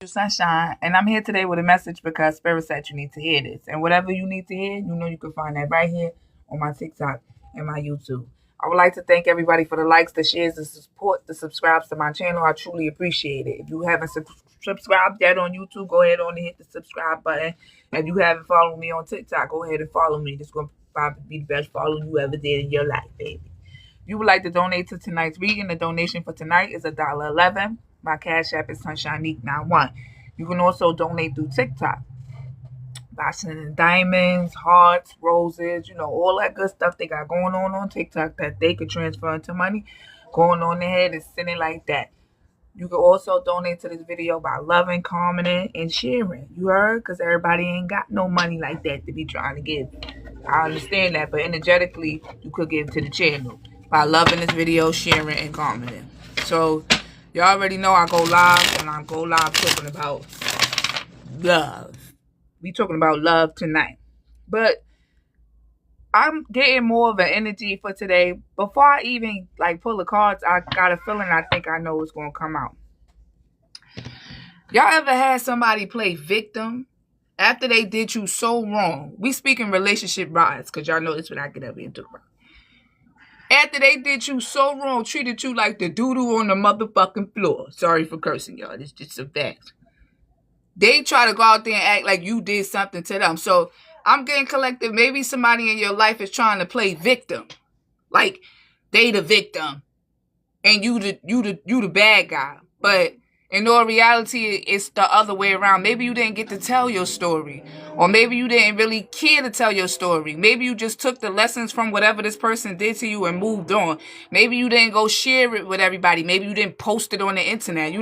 Sunshine, and I'm here today with a message because Spirit said you need to hear this. And whatever you need to hear, you know you can find that right here on my TikTok and my YouTube. I would like to thank everybody for the likes, the shares, the support, the subscribes to my channel. I truly appreciate it. If you haven't subscribed yet on YouTube, go ahead on and hit the subscribe button. If you haven't followed me on TikTok, go ahead and follow me. This is going to probably be the best follow you ever did in your life, baby. If you would like to donate to tonight's reading, the donation for tonight is $1.11. My cash app is SunshineNeek91. You can also donate through TikTok by sending diamonds, hearts, roses, all that good stuff they got going on TikTok that they could transfer into money. Going on ahead and sending like that. You can also donate to this video by loving, commenting, and sharing. You heard? Because everybody ain't got no money like that to be trying to give. I understand that, but energetically, you could give to the channel by loving this video, sharing, and commenting. So, you already know I go live, and I go live talking about love. We talking about love tonight. But I'm getting more of an energy for today. Before I even pull the cards, I got a feeling I think I know what's going to come out. Y'all ever had somebody play victim after they did you so wrong? We speaking relationship rights, because y'all know this when I get up here and talk about. After they did you so wrong, treated you like the doo-doo on the motherfucking floor. Sorry for cursing, y'all. It's just a fact. They try to go out there and act like you did something to them. So I'm getting collective. Maybe somebody in your life is trying to play victim. Like they the victim and you the bad guy. But in all reality, it's the other way around. Maybe you didn't get to tell your story. Or maybe you didn't really care to tell your story. Maybe you just took the lessons from whatever this person did to you and moved on. Maybe you didn't go share it with everybody. Maybe you didn't post it on the internet,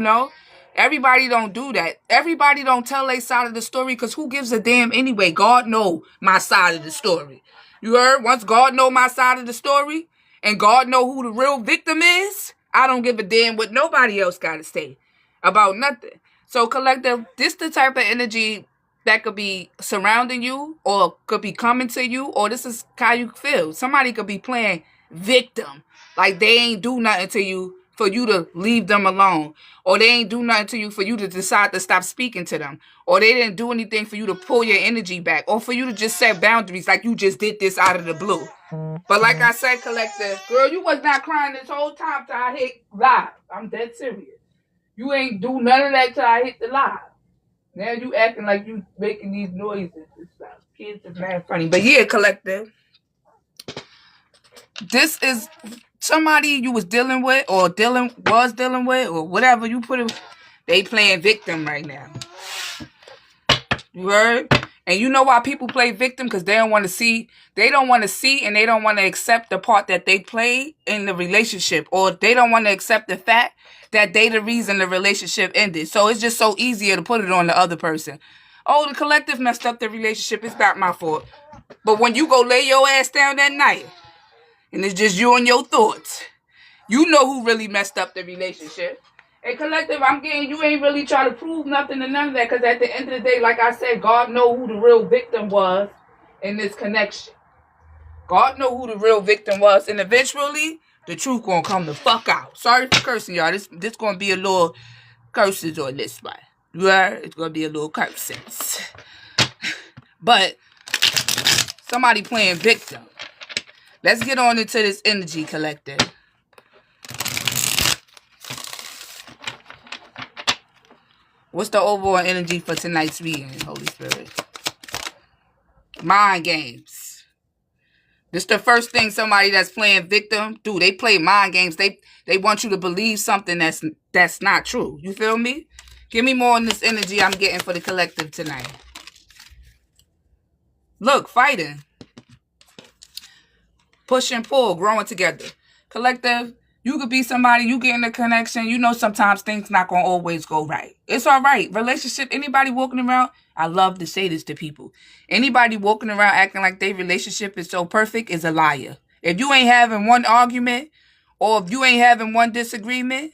Everybody don't do that. Everybody don't tell their side of the story because who gives a damn anyway? God know my side of the story. You heard? Once God know my side of the story and God know who the real victim is, I don't give a damn what nobody else got to say about nothing. So collective, this the type of energy that could be surrounding you or could be coming to you, or this is how you feel. Somebody could be playing victim, like they ain't do nothing to you for you to leave them alone, or they ain't do nothing to you for you to decide to stop speaking to them, or they didn't do anything for you to pull your energy back, or for you to just set boundaries like you just did this out of the blue. But like I said, collective, girl, you was not crying this whole time till I hit live. I'm dead serious. You ain't do none of that till I hit the live. Now you acting like you making these noises and stuff. Kids are mad funny. But yeah, collective, this is somebody you was dealing with or was dealing with or whatever you put it. They playing victim right now. You heard? And you know why people play victim? Because they don't want to see. They don't want to see and they don't want to accept the part that they played in the relationship. Or they don't want to accept the fact that they the reason the relationship ended. So it's just so easier to put it on the other person. Oh, the collective messed up the relationship. It's not my fault. But when you go lay your ass down that night, and it's just you and your thoughts, you know who really messed up the relationship. And collective, I'm getting you ain't really try to prove nothing to none of that, because at the end of the day, like I said, God know who the real victim was in this connection. God know who the real victim was, and eventually the truth gonna come the fuck out. Sorry for cursing, y'all. This gonna be a little curses on this one. Yeah, it's gonna be a little curses. But somebody playing victim. Let's get on into this energy, collective. What's the overall energy for tonight's reading, Holy Spirit? Mind games. This the first thing somebody that's playing victim do. They play mind games. They want you to believe something that's not true. You feel me? Give me more on this energy I'm getting for the collective tonight. Look, fighting. Push and pull, growing together. Collective, you could be somebody, you get in a connection, sometimes things not going to always go right. It's all right. Relationship, anybody walking around, I love to say this to people. Anybody walking around acting like their relationship is so perfect is a liar. If you ain't having one argument, or if you ain't having one disagreement,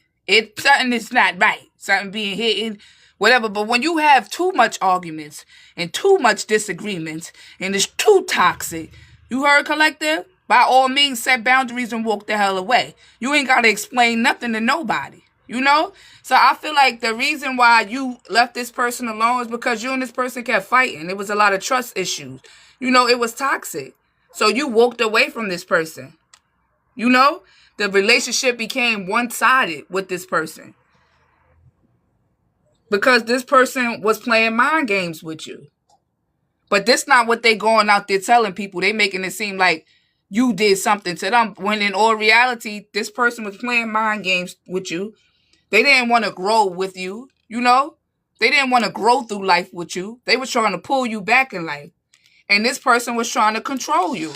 something is not right. Something being hidden, whatever. But when you have too much arguments and too much disagreements, and it's too toxic, you heard, collective? By all means, set boundaries and walk the hell away. You ain't got to explain nothing to nobody. You know? So I feel like the reason why you left this person alone is because you and this person kept fighting. It was a lot of trust issues. You know, it was toxic. So you walked away from this person. You know? The relationship became one-sided with this person. Because this person was playing mind games with you. But that's not what they going out there telling people. They making it seem like you did something to them. When in all reality, this person was playing mind games with you. They didn't want to grow with you, you know? They didn't want to grow through life with you. They were trying to pull you back in life. And this person was trying to control you.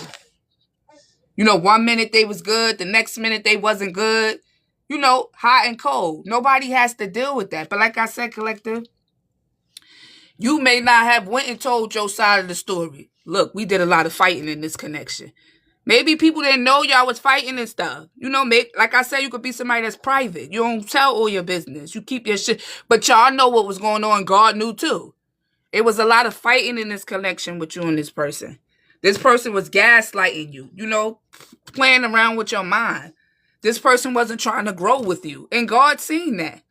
You know, one minute they was good, the next minute they wasn't good. You know, hot and cold. Nobody has to deal with that. But like I said, collective, you may not have went and told your side of the story. Look, we did a lot of fighting in this connection. Maybe people didn't know y'all was fighting and stuff. You know, like I said, you could be somebody that's private. You don't tell all your business. You keep your shit. But y'all know what was going on. God knew too. It was a lot of fighting in this connection with you and this person. This person was gaslighting you, you know, playing around with your mind. This person wasn't trying to grow with you. And God seen that,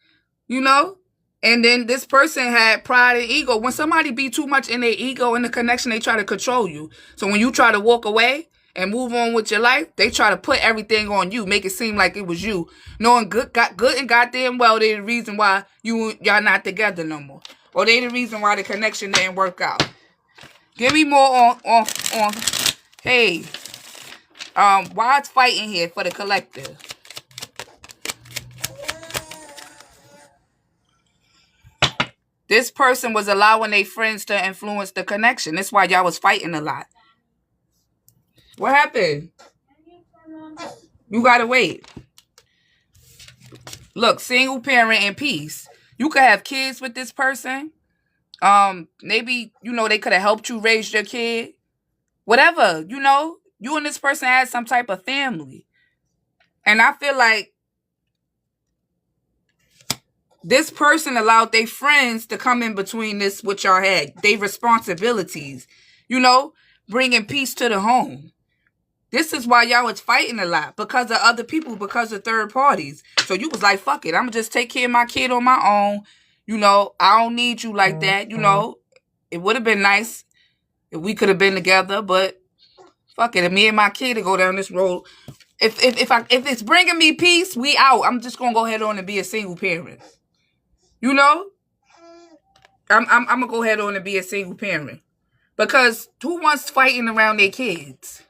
you know? And then this person had pride and ego. When somebody be too much in their ego in the connection, they try to control you. So when you try to walk away and move on with your life, they try to put everything on you, make it seem like it was you, knowing good and goddamn well they the reason why y'all not together no more, or they the reason why the connection didn't work out. Give me more on. Hey, why it's fighting here for the collective? This person was allowing their friends to influence the connection. That's why y'all was fighting a lot. What happened? You gotta wait. Look, single parent in peace. You could have kids with this person. Maybe, you know, they could have helped you raise your kid. Whatever, you know, you and this person had some type of family. And I feel like this person allowed their friends to come in between this, what y'all had. Their responsibilities, you know, bringing peace to the home. This is why y'all was fighting a lot, because of other people, because of third parties. So you was like, fuck it, I'm going to just take care of my kid on my own. You know, I don't need you like that. You know, it would have been nice if we could have been together, but fuck it. If me and my kid to go down this road, if it's bringing me peace, we out. I'm just going to go ahead on and be a single parent. You know? I'm going to go ahead on and be a single parent. Because who wants fighting around their kids?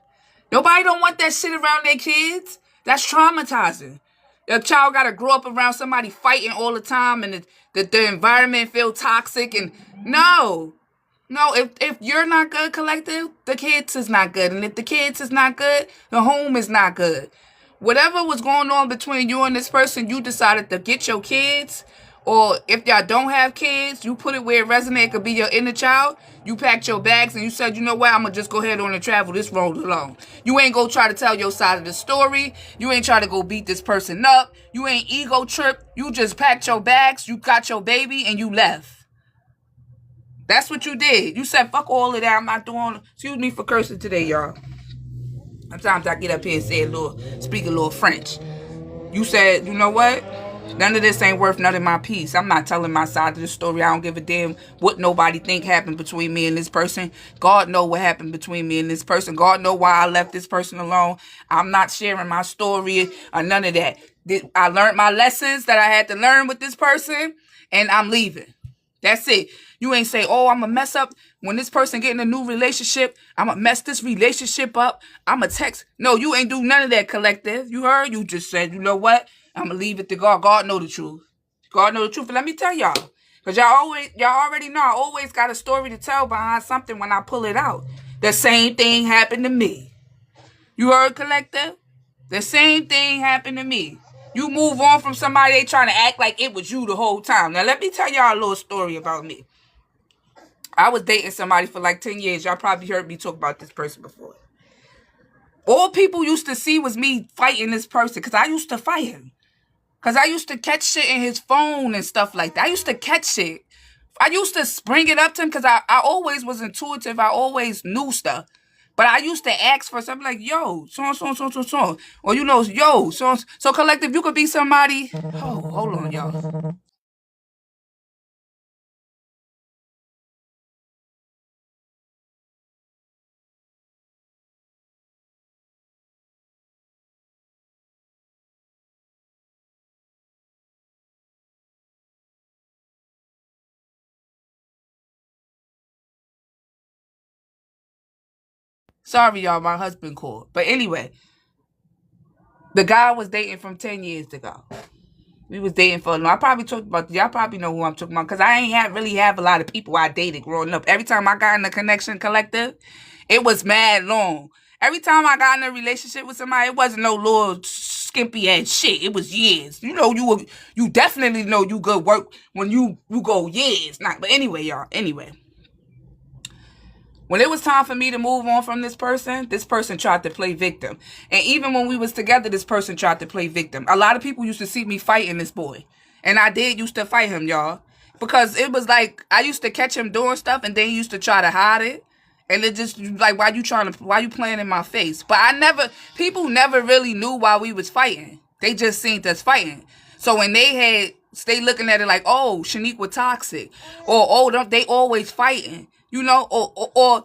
Nobody don't want that shit around their kids. That's traumatizing. Your child got to grow up around somebody fighting all the time, and the environment feel toxic. And no, if you're not good, collective, the kids is not good. And if the kids is not good, the home is not good. Whatever was going on between you and this person, you decided to get your kids. Or if y'all don't have kids, you put it where it resonates. It could be your inner child. You packed your bags and you said, you know what, I'm going to just go ahead on and travel this road alone. You ain't go try to tell your side of the story. You ain't try to go beat this person up. You ain't ego trip. You just packed your bags, you got your baby, and you left. That's what you did. You said, fuck all of that. I'm not doing, excuse me for cursing today, y'all. Sometimes I get up here and speak a little French. You said, you know what? None of this ain't worth none of my peace. I'm not telling my side of the story. I don't give a damn what nobody think happened between me and this person. God know what happened between me and this person. God know why I left this person alone. I'm not sharing my story or none of that. I learned my lessons that I had to learn with this person, and I'm leaving. That's it. You ain't say, oh, I'm going to mess up when this person get in a new relationship. I'm going to mess this relationship up. I'm going to text. No, you ain't do none of that, collective. You heard? You just said, you know what? I'm going to leave it to God. God know the truth. God know the truth. And let me tell y'all. Because y'all already know I always got a story to tell behind something when I pull it out. The same thing happened to me. You heard, collective? The same thing happened to me. You move on from somebody, they trying to act like it was you the whole time. Now, let me tell y'all a little story about me. I was dating somebody for like 10 years. Y'all probably heard me talk about this person before. All people used to see was me fighting this person because I used to fight him. Because I used to catch shit in his phone and stuff like that. I used to catch shit. I used to bring it up to him because I always was intuitive. I always knew stuff. But I used to ask for something like, yo, so. Or, yo, so collective, you could be somebody. Oh, hold on, y'all. Sorry, y'all, my husband called. But anyway, the guy I was dating from 10 years ago. We was dating for a long. I probably talked about y'all probably know who I'm talking about because I ain't really have a lot of people I dated growing up. Every time I got in the connection collective, it was mad long. Every time I got in a relationship with somebody, it wasn't no little skimpy ass shit. It was years. You definitely know you good work when you go years. Not, but anyway, y'all. Anyway. When it was time for me to move on from this person tried to play victim. And even when we was together, this person tried to play victim. A lot of people used to see me fighting this boy. And I did used to fight him, y'all. Because it was like, I used to catch him doing stuff and then he used to try to hide it. And it just, like, why you playing in my face? But people never really knew why we was fighting. They just seen us fighting. So when they looking at it like, oh, Shanique was toxic. Or, oh, they always fighting. Or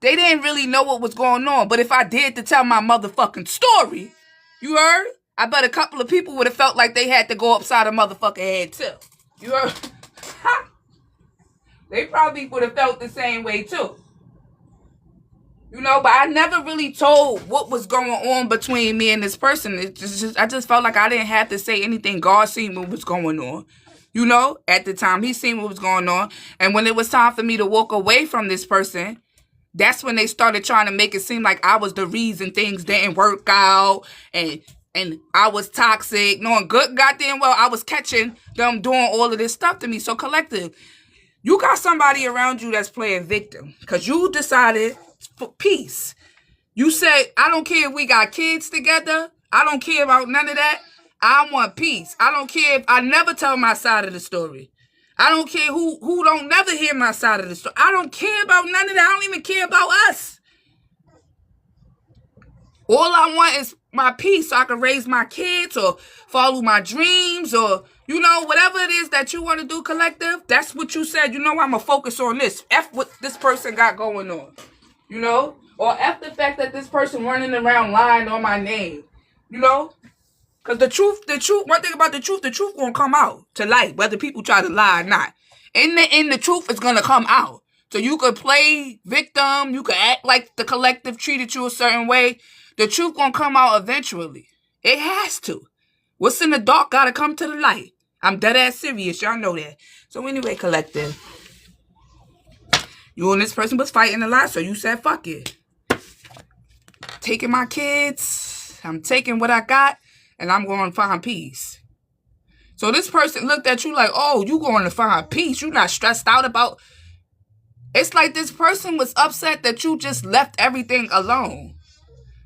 they didn't really know what was going on. But if I did to tell my motherfucking story, you heard? I bet a couple of people would have felt like they had to go upside a motherfucking head too. You heard? They probably would have felt the same way too. But I never really told what was going on between me and this person. I just felt like I didn't have to say anything. God seen what was going on. At the time, he seen what was going on. And when it was time for me to walk away from this person, that's when they started trying to make it seem like I was the reason things didn't work out and I was toxic. Knowing good goddamn well I was catching them doing all of this stuff to me. So collective, you got somebody around you that's playing victim because you decided for peace. You say, I don't care if we got kids together. I don't care about none of that. I want peace. I don't care if I never tell my side of the story. I don't care who don't never hear my side of the story. I don't care about none of that. I don't even care about us. All I want is my peace so I can raise my kids or follow my dreams or, whatever it is that you want to do, collective. That's what you said. I'm going to focus on this. F what this person got going on. Or F the fact that this person running around lying on my name. Because the truth, one thing about the truth gonna come out to light, whether people try to lie or not. In the truth is gonna come out. So you could play victim, you could act like the collective treated you a certain way. The truth gonna come out eventually. It has to. What's in the dark gotta come to the light. I'm dead ass serious, y'all know that. So anyway, collective. You and this person was fighting a lot, so you said, fuck it. Taking my kids, I'm taking what I got, and I'm going to find peace. So this person looked at you like, oh, you going to find peace. You're not stressed out about. It's like this person was upset that you just left everything alone.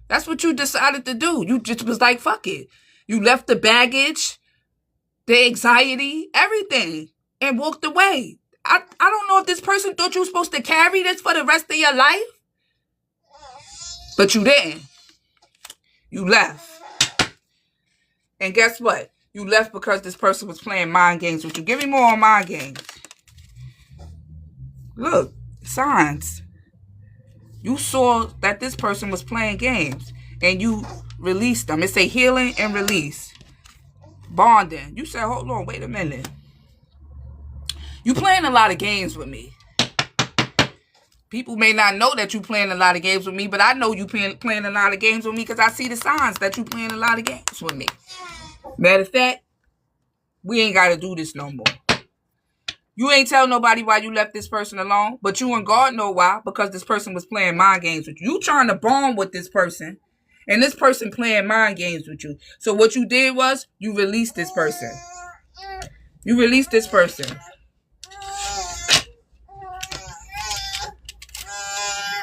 That's what you decided to do. You just was like, fuck it. You left the baggage, the anxiety, everything, and walked away. I don't know if this person thought you were supposed to carry this for the rest of your life. But you didn't. You left. And guess what? You left because this person was playing mind games with you. Give me more on mind games. Look, signs. You saw that this person was playing games. And you released them. It's a healing and release. Bonding. You said, hold on, wait a minute. You playing a lot of games with me. People may not know that you playing a lot of games with me, but I know you playing a lot of games with me because I see the signs that you playing a lot of games with me. Matter of fact, we ain't got to do this no more. You ain't tell nobody why you left this person alone, but you and God know why, because this person was playing mind games with you. You trying to bond with this person, and this person playing mind games with you. So what you did was, you released this person. You released this person.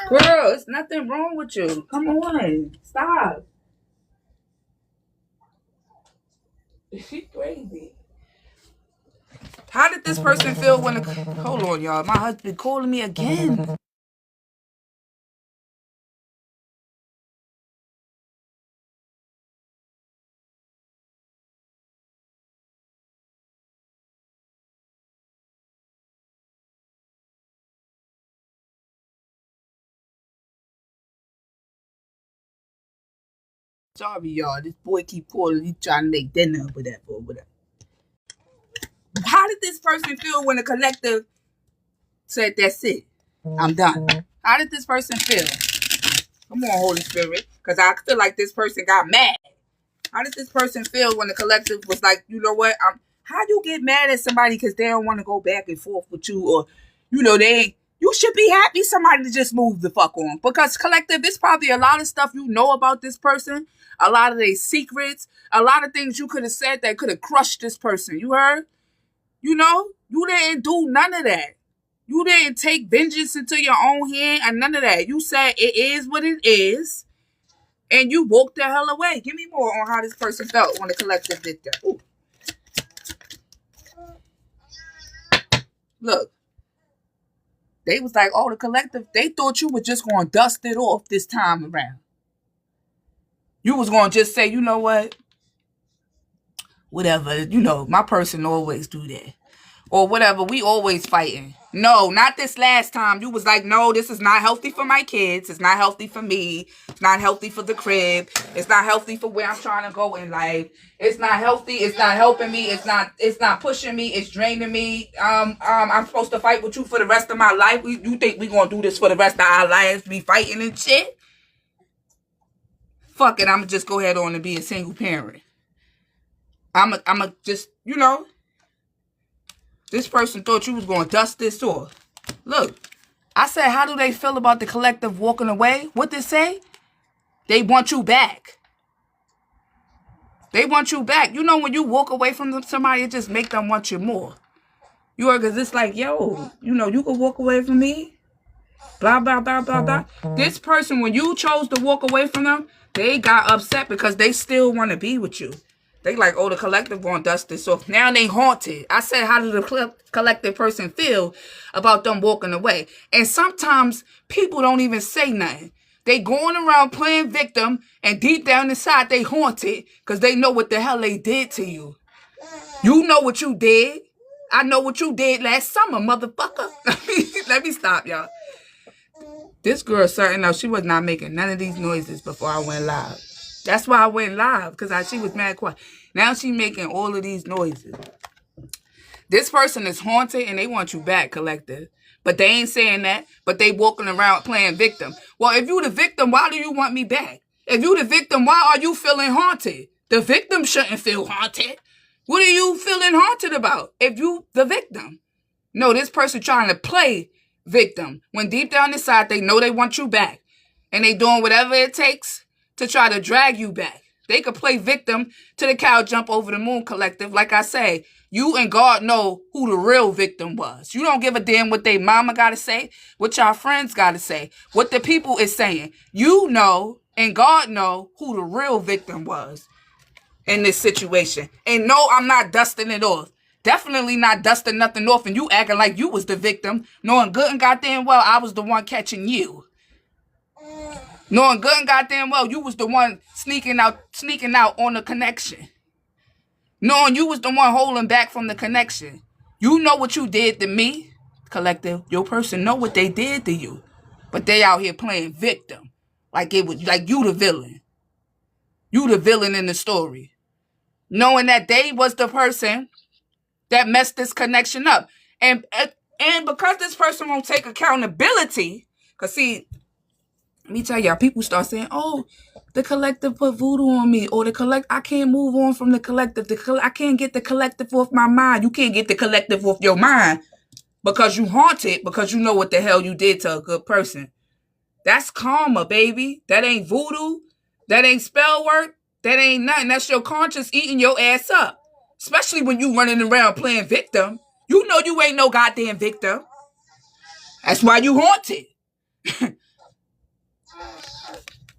Girl, there's nothing wrong with you. Come on. Stop. She's crazy. How did this person feel when... Hold on, y'all. My husband calling me again. Sorry, y'all. This boy keep calling. He trying to make dinner or whatever. How did this person feel when the collective said, that's it, I'm done? How did this person feel? Come on, Holy Spirit. Because I feel like this person got mad. How did this person feel when the collective was like, you know what? How you get mad at somebody because they don't want to go back and forth with you, or, you should be happy somebody to just move the fuck on. Because collective, there's probably a lot of stuff you know about this person, a lot of their secrets, a lot of things you could have said that could have crushed this person. You heard? You didn't do none of that. You didn't take vengeance into your own hand and none of that. You said it is what it is, and you walked the hell away. Give me more on how this person felt when the collective did that. Ooh. Look, they was like, oh, the collective, they thought you were just going to dust it off this time around. You was going to just say, you know what? Whatever, my person always do that. Or whatever, we always fighting. No, not this last time. You was like, no, this is not healthy for my kids. It's not healthy for me. It's not healthy for the crib. It's not healthy for where I'm trying to go in life. It's not healthy. It's not helping me. It's not pushing me. It's draining me. I'm supposed to fight with you for the rest of my life. You think we gonna do this for the rest of our lives? Be fighting and shit? Fuck it, I'ma just go ahead on and be a single parent. I'ma just, this person thought you was going to dust this off. Look, I said, how do they feel about the collective walking away? What they say? They want you back. They want you back. When you walk away from somebody, it just make them want you more. Because it's like, yo, you can walk away from me. Blah, blah, blah, blah, blah. This person, when you chose to walk away from them, they got upset because they still want to be with you. They like, oh, the collective won't dust this off. Now they haunted. I said, how did the collective person feel about them walking away? And sometimes people don't even say nothing. They going around playing victim, and deep down inside they haunted because they know what the hell they did to you. You know what you did. I know what you did last summer, motherfucker. Let me stop, y'all. This girl, she was not making none of these noises before I went live. That's why I went live, because she was mad quiet. Now she making all of these noises. This person is haunted and they want you back, collective. But they ain't saying that. But they walking around playing victim. Well, if you the victim, why do you want me back? If you the victim, why are you feeling haunted? The victim shouldn't feel haunted. What are you feeling haunted about if you the victim? No, this person trying to play victim. When deep down inside, they know they want you back. And they doing whatever it takes to try to drag you back. They could play victim to the cow jump over the moon, collective. Like I say, you and God know who the real victim was. You don't give a damn what they mama got to say, what y'all friends got to say, what the people is saying. You know and God know who the real victim was in this situation. And no, I'm not dusting it off. Definitely not dusting nothing off and you acting like you was the victim, knowing good and goddamn well I was the one catching you. Knowing good and goddamn well you was the one sneaking out on the connection. Knowing you was the one holding back from the connection. You know what you did to me, collective. Your person know what they did to you. But they out here playing victim. Like you the villain. You the villain in the story. Knowing that they was the person that messed this connection up. And because this person won't take accountability, because see, let me tell y'all, people start saying, oh, the collective put voodoo on me, or I can't move on from the collective. I can't get the collective off my mind. You can't get the collective off your mind because you haunted, because you know what the hell you did to a good person. That's karma, baby. That ain't voodoo. That ain't spell work. That ain't nothing. That's your conscience eating your ass up. Especially when you running around playing victim. You know you ain't no goddamn victim. That's why you haunted.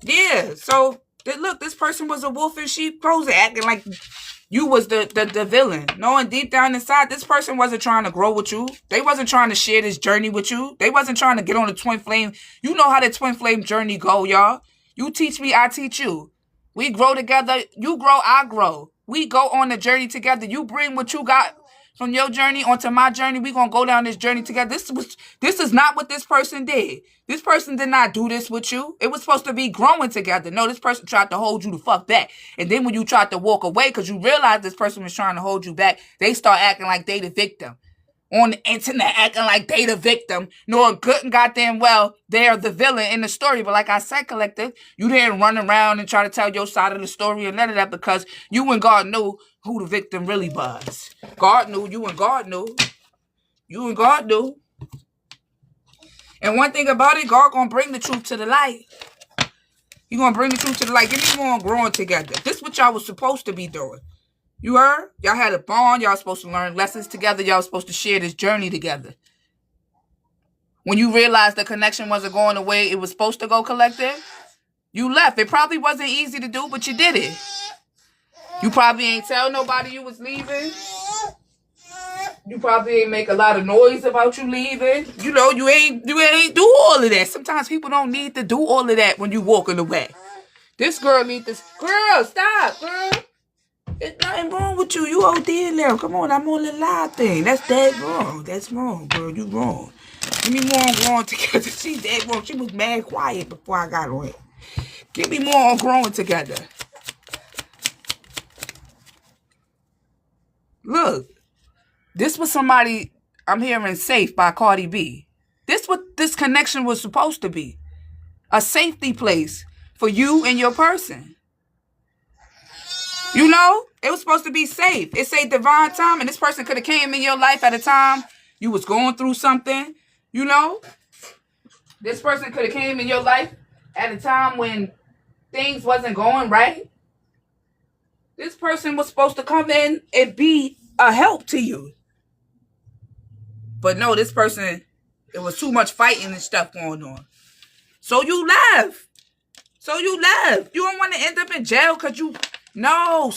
Yeah, so look, this person was a wolf in sheep clothing, acting like you was the villain. Knowing deep down inside, this person wasn't trying to grow with you. They wasn't trying to share this journey with you. They wasn't trying to get on the twin flame. You know how the twin flame journey go, y'all. You teach me, I teach you. We grow together. You grow, I grow. We go on the journey together. You bring what you got from your journey onto my journey. We're going to go down this journey together. This is not what this person did. This person did not do this with you. It was supposed to be growing together. No, this person tried to hold you the fuck back. And then when you tried to walk away because you realized this person was trying to hold you back, they start acting like they the victim. On the internet acting like they the victim, knowing good and goddamn well they're the villain in the story. But like I said, collective, you didn't run around and try to tell your side of the story and none of that because you and God knew who the victim really was. God knew, you and God knew. You and God knew. And one thing about it, God gonna bring the truth to the light. He gonna bring the truth to the light. Give me more on growing together. This is what y'all was supposed to be doing. You heard? Y'all had a bond. Y'all supposed to learn lessons together. Y'all supposed to share this journey together. When you realized the connection wasn't going the way it was supposed to go, collective, you left. It probably wasn't easy to do, but you did it. You probably ain't tell nobody you was leaving. You probably ain't make a lot of noise about you leaving. You know, you ain't do all of that. Sometimes people don't need to do all of that when you walking away. This girl need this. Girl, stop, girl. There's nothing wrong with you. You OD now. Come on, I'm on the live thing. That's dead wrong. That's wrong, girl. You wrong. Give me more on growing together. She's dead wrong. She was mad quiet before I got on. Give me more on growing together. Look, this was somebody I'm hearing Safe by Cardi B. This what this connection was supposed to be. A safety place for you and your person. You know, it was supposed to be safe. It's a divine time, and this person could have came in your life at a time you was going through something. You know, this person could have came in your life at a time when things wasn't going right. This person was supposed to come in and be a help to you. But no, this person, it was too much fighting and stuff going on. So you left. You don't want to end up in jail because you... No,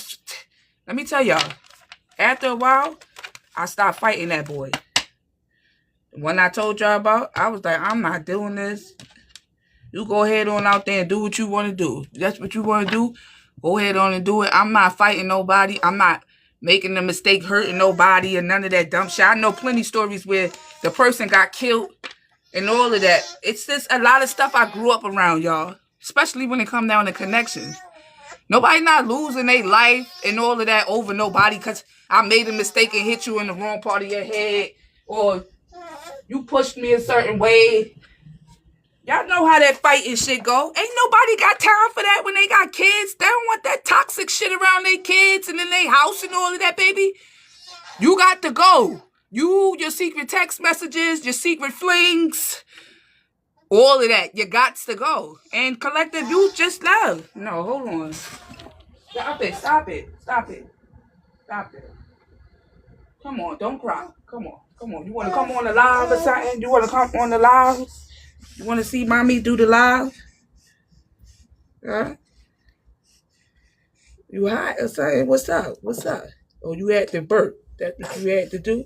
let me tell y'all. After a while, I stopped fighting that boy. When I told y'all about, I was like, I'm not doing this. You go ahead on out there and do what you want to do. That's what you want to do. Go ahead on and do it. I'm not fighting nobody. I'm not making a mistake, hurting nobody, and none of that dumb shit. I know plenty of stories where the person got killed and all of that. It's just a lot of stuff I grew up around, y'all. Especially when it come down to connections. Nobody not losing their life and all of that over nobody because I made a mistake and hit you in the wrong part of your head or you pushed me a certain way. Y'all know how that fighting shit go. Ain't nobody got time for that when they got kids. They don't want that toxic shit around their kids and in their house and all of that, baby. You got to go. You, your secret text messages, your secret flings, all of that, you got to go. And collective, you just left. No, hold on. Stop it. Come on, don't cry. Come on. You want to come on the live or something? You want to come on the live? You want to see mommy do the live? Huh? You hot or something? What's up? Oh, you had to burp. That's what you had to do?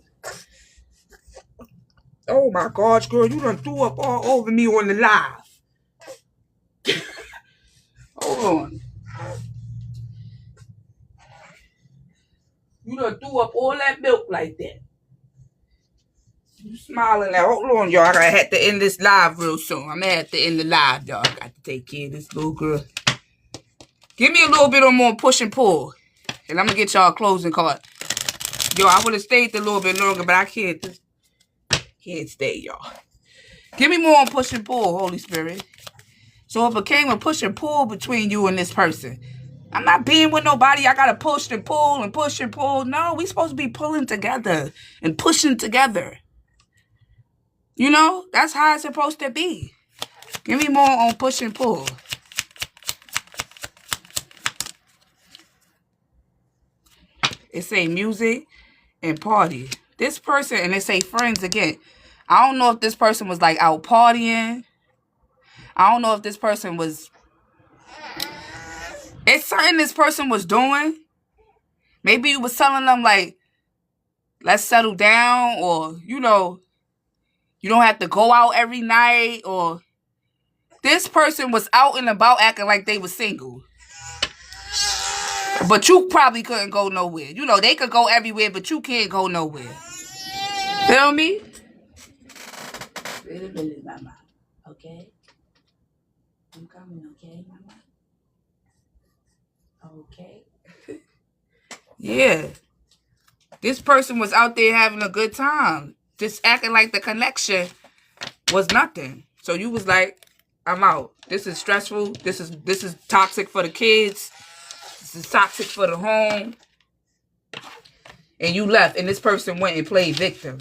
Oh my gosh, girl, you done threw up all over me on the live. Hold on. You done threw up all that milk like that. You smiling now. Hold on, y'all. I have to end this live real soon. I'm gonna have to end the live, y'all. I got to take care of this little girl. Give me a little bit of more push and pull. And I'm gonna get y'all a closing card. Yo, I would have stayed a little bit longer, but I can't stay, y'all. Give me more on push and pull, Holy Spirit. So it became a push and pull between you and this person. I'm not being with nobody. I gotta push and pull and push and pull. No, we supposed to be pulling together and pushing together. You know, that's how it's supposed to be. Give me more on push and pull. It say music and party. This person, and it say friends again. I don't know if this person was like out partying. I don't know if this person was... It's something this person was doing. Maybe you was telling them like, let's settle down, or, you know, you don't have to go out every night, or this person was out and about acting like they were single. But you probably couldn't go nowhere. You know, they could go everywhere, but you can't go nowhere. Feel me? Wait a minute, mama. Okay? I'm coming, okay, mama? Okay? Yeah. This person was out there having a good time. Just acting like the connection was nothing. So you was like, I'm out. This is stressful. This is toxic for the kids. This is toxic for the home. And you left, and this person went and played victim.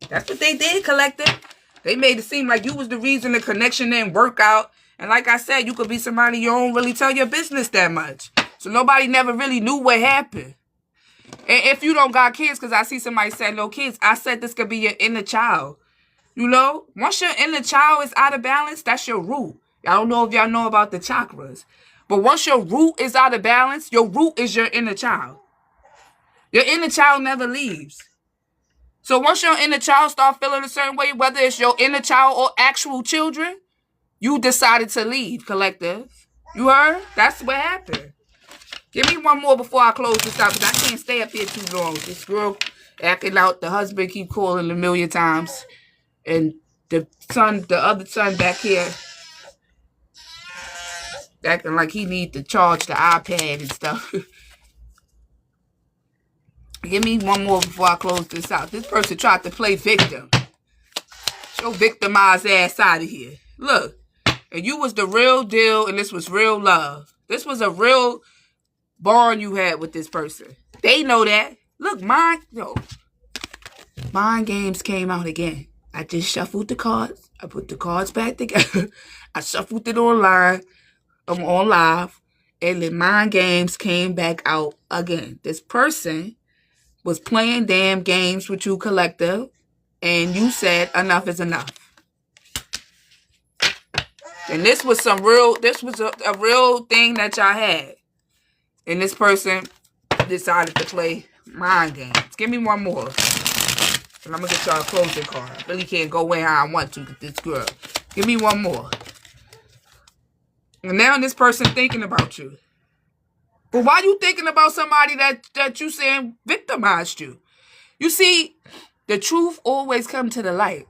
That's what they did, collective. They made it seem like you was the reason the connection didn't work out. And like I said, you could be somebody you don't really tell your business that much. So nobody never really knew what happened. And if you don't got kids, because I see somebody said no kids, I said this could be your inner child. You know, once your inner child is out of balance, that's your root. I don't know if y'all know about the chakras. But once your root is out of balance, your root is your inner child. Your inner child never leaves. So once your inner child start feeling a certain way, whether it's your inner child or actual children, you decided to leave, collective. You heard? That's what happened. Give me one more before I close this out, because I can't stay up here too long. This girl acting out. The husband keep calling a million times. And the other son back here, acting like he need to charge the iPad and stuff. Give me one more before I close this out. This person tried to play victim. Show victimized ass out of here. Look. And you was the real deal, and this was real love. This was a real bond you had with this person. They know that. Look, mind games came out again. I just shuffled the cards. I put the cards back together. I shuffled it online. I'm on live. And the mind games came back out again. This person was playing damn games with you, collective. And you said enough is enough. And this was a real thing that y'all had. And this person decided to play mind games. Give me one more. And I'm going to get y'all a closing card. I really can't go in how I want to with this girl. Give me one more. And now this person thinking about you. But why you thinking about somebody that you saying victimized you? You see, the truth always comes to the light.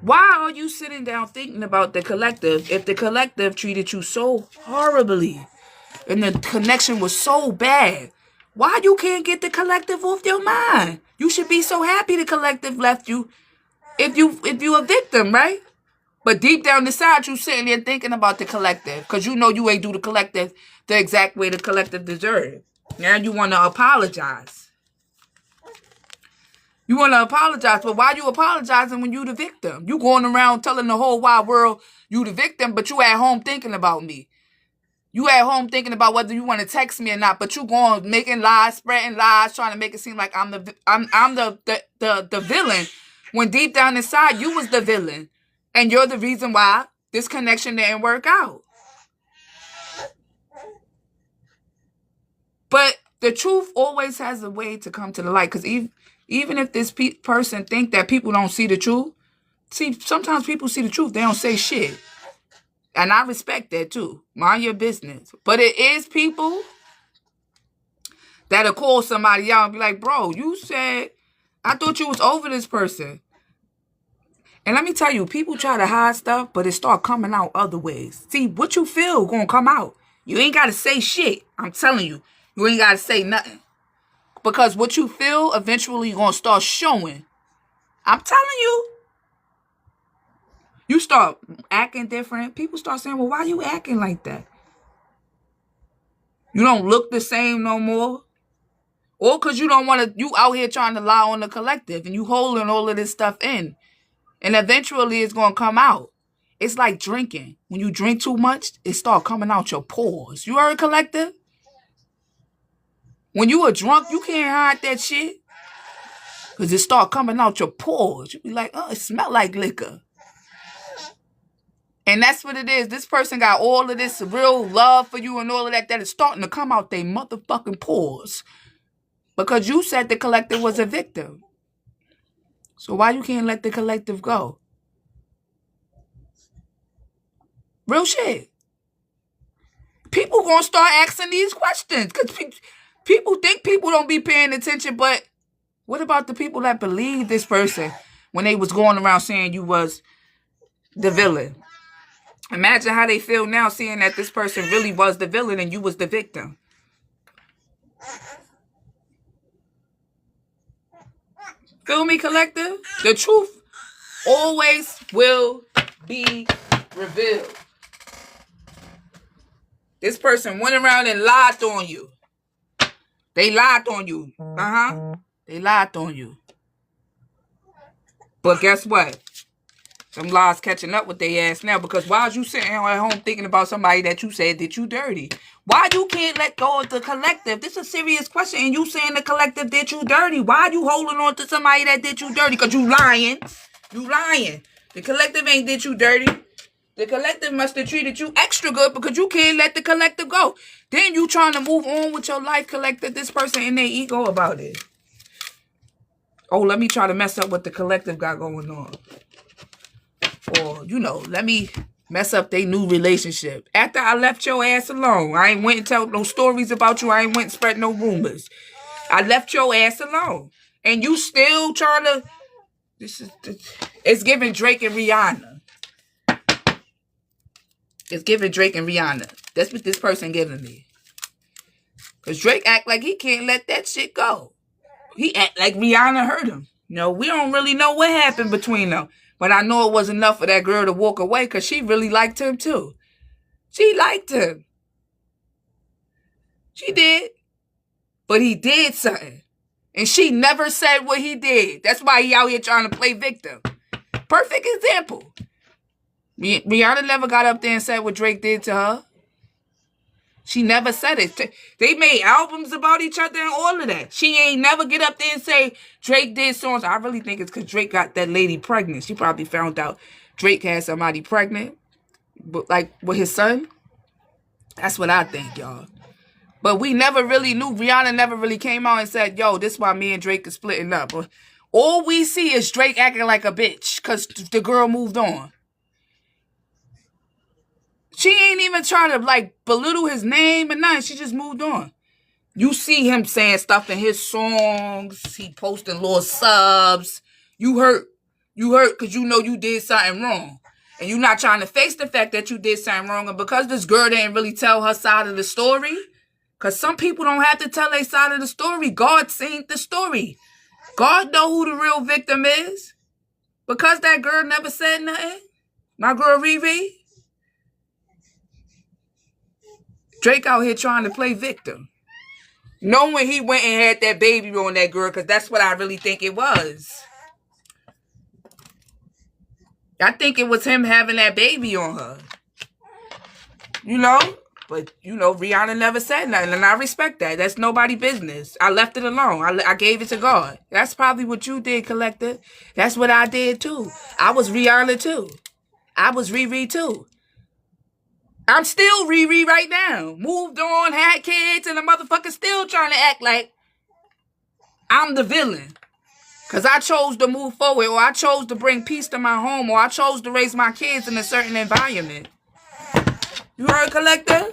Why are you sitting down thinking about the collective if the collective treated you so horribly and the connection was so bad? Why you can't get the collective off your mind? You should be so happy the collective left you if you a victim, right? But deep down inside, you sitting there thinking about the collective because you know you ain't do the collective the exact way the collective deserved. Now you want to apologize. You want to apologize, but why you apologizing when you the victim? You going around telling the whole wide world you the victim, but you at home thinking about me. You at home thinking about whether you want to text me or not, but you going making lies, spreading lies, trying to make it seem like I'm the villain. When deep down inside, you was the villain. And you're the reason why this connection didn't work out. But the truth always has a way to come to the light. Because even if this person think that people don't see the truth, sometimes people see the truth. They don't say shit. And I respect that too. Mind your business. But it is people that'll call somebody out and be like, bro, you said, I thought you was over this person. And let me tell you, people try to hide stuff, but it start coming out other ways. See, what you feel gonna come out. You ain't gotta say shit. I'm telling you. You ain't gotta say nothing. Because what you feel eventually gonna start showing. I'm telling you. You start acting different. People start saying, well, why you acting like that? You don't look the same no more. Or because you don't want to, you out here trying to lie on the collective and you holding all of this stuff in. And eventually it's going to come out. It's like drinking. When you drink too much, it start coming out your pores. You heard, collective? When you are drunk, you can't hide that shit. Because it start coming out your pores. You be like, oh, it smell like liquor. And that's what it is. This person got all of this real love for you and all of that is starting to come out their motherfucking pores. Because you said the collective was a victim. So why you can't let the collective go? Real shit. people gonna start asking these questions because people think people don't be paying attention. But what about the people that believe this person when they was going around saying you was the villain? Imagine how they feel now seeing that this person really was the villain and you was the victim. Feel me, collective? The truth always will be revealed. This person went around and lied on you. They lied on you. They lied on you. But guess what? Some lies catching up with their ass now, because why is you sitting at home thinking about somebody that you said did you dirty? Why you can't let go of the collective? This is a serious question, and you saying the collective did you dirty. Why you holding on to somebody that did you dirty? Because you lying. You lying. The collective ain't did you dirty. The collective must have treated you extra good because you can't let the collective go. Then you trying to move on with your life, collective. This person in their ego about it. Oh, let me try to mess up what the collective got going on. Or, let me mess up their new relationship. After I left your ass alone. I ain't went and tell no stories about you. I ain't went and spread no rumors. I left your ass alone. And you still trying to... It's giving Drake and Rihanna. It's giving Drake and Rihanna. That's what this person giving me. Because Drake act like he can't let that shit go. He act like Rihanna hurt him. We don't really know what happened between them. But I know it was enough for that girl to walk away because she really liked him too. She liked him. She did. But he did something. And she never said what he did. That's why he out here trying to play victim. Perfect example. Rihanna never got up there and said what Drake did to her. She never said it. They made albums about each other and all of that. She ain't never get up there and say Drake did songs. I really think it's because Drake got that lady pregnant. She probably found out Drake had somebody pregnant, but like with his son. That's what I think, y'all. But we never really knew. Rihanna never really came out and said, yo, this is why me and Drake is splitting up. All we see is Drake acting like a bitch because the girl moved on. She ain't even trying to, belittle his name and nothing. She just moved on. You see him saying stuff in his songs. He posting little subs. You hurt. You hurt because you know you did something wrong. And you're not trying to face the fact that you did something wrong. And because this girl didn't really tell her side of the story, because some people don't have to tell their side of the story. God seen the story. God know who the real victim is. Because that girl never said nothing. My girl Riri. Drake out here trying to play victim. Knowing he went and had that baby on that girl, because that's what I really think it was. I think it was him having that baby on her. But, Rihanna never said nothing, and I respect that. That's nobody's business. I left it alone. I gave it to God. That's probably what you did, collective. That's what I did, too. I was Rihanna, too. I was Riri, too. I'm still Riri right now. Moved on, had kids, and the motherfucker still trying to act like I'm the villain. Because I chose to move forward, or I chose to bring peace to my home, or I chose to raise my kids in a certain environment. You heard, collector?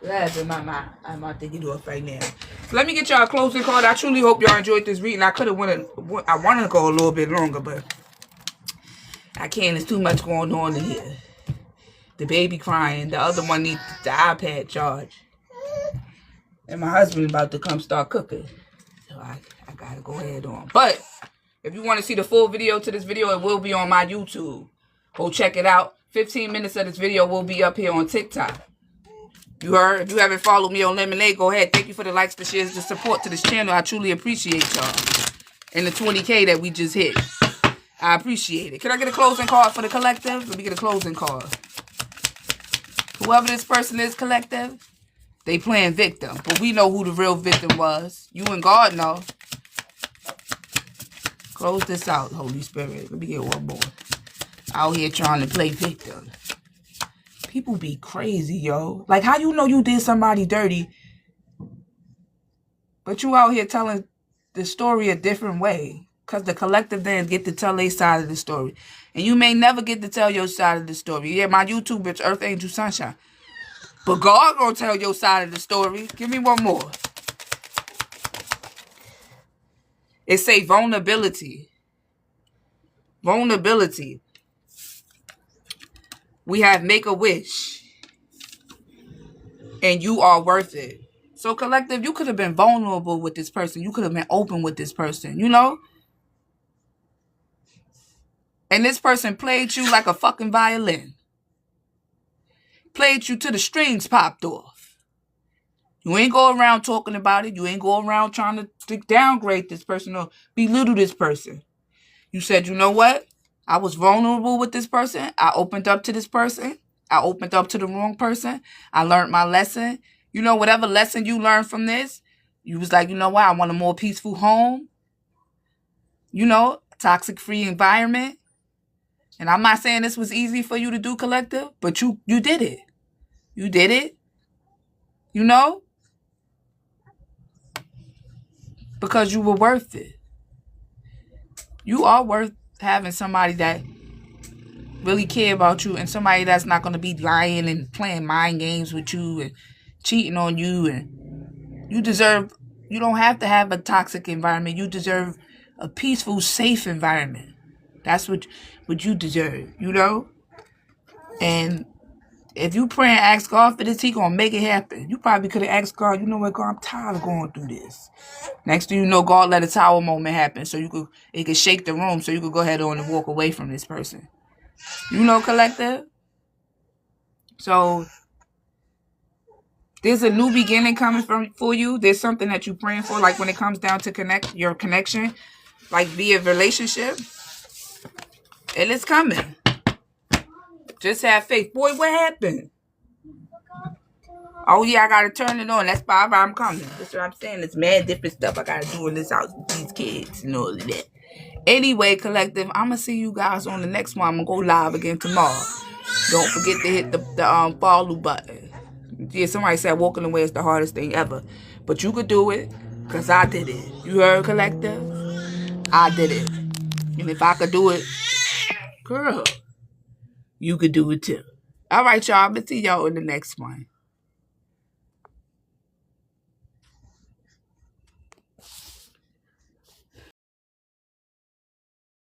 That's in my mind. I'm about to do it right now. So let me get y'all a closing card. I truly hope y'all enjoyed this reading. I wanted to go a little bit longer, but I can't. There's too much going on in here. The baby crying. The other one needs the iPad charge. And my husband about to come start cooking. So I gotta go ahead on. But if you want to see the full video to this video, it will be on my YouTube. Go check it out. 15 minutes of this video will be up here on TikTok. You heard? If you haven't followed me on Lemonade, go ahead. Thank you for the likes, the shares, the support to this channel. I truly appreciate y'all. And the 20K that we just hit. I appreciate it. Can I get a closing card for the collective? Let me get a closing card. Whoever this person is, collective, they playing victim. But we know who the real victim was. You and God know. Close this out, Holy Spirit. Let me get one more. Out here trying to play victim. People be crazy, yo. Like, how you know you did somebody dirty, but you out here telling the story a different way? Because the collective didn't get to tell their side of the story. And you may never get to tell your side of the story. Yeah, my YouTube, it's Earth Angel Sunshine. But God gonna tell your side of the story. Give me one more. It say vulnerability. Vulnerability. We have make a wish. And you are worth it. So collective, you could have been vulnerable with this person. You could have been open with this person, you know? And this person played you like a fucking violin. Played you till the strings popped off. You ain't go around talking about it. You ain't go around trying to downgrade this person or belittle this person. You said, you know what? I was vulnerable with this person. I opened up to this person. I opened up to the wrong person. I learned my lesson. You know, whatever lesson you learned from this, you was like, you know what? I want a more peaceful home. You know, toxic-free environment. And I'm not saying this was easy for you to do, collective, but you did it. You did it. You know? Because you were worth it. You are worth having somebody that really care about you and somebody that's not going to be lying and playing mind games with you and cheating on you. And you don't have to have a toxic environment. You deserve a peaceful, safe environment. That's what you deserve, you know? And if you pray and ask God for this, He gonna make it happen. You probably could have asked God, you know what, God, I'm tired of going through this. Next thing you know, God let a tower moment happen so it could shake the room so you could go ahead on and walk away from this person. You know, collective? So there's a new beginning coming for you. There's something that you're praying for, like when it comes down to your connection, like via relationship. And it's coming. Just have faith. Boy, what happened? Oh, yeah, I got to turn it on. That's why I'm coming. That's what I'm saying. It's mad different stuff I got to do in this house with these kids and all of that. Anyway, collective, I'm going to see you guys on the next one. I'm going to go live again tomorrow. Don't forget to hit the follow button. Yeah, somebody said walking away is the hardest thing ever. But you could do it because I did it. You heard, collective? I did it. And if I could do it, girl, you could do it too. All right, y'all. I'm going to see y'all in the next one.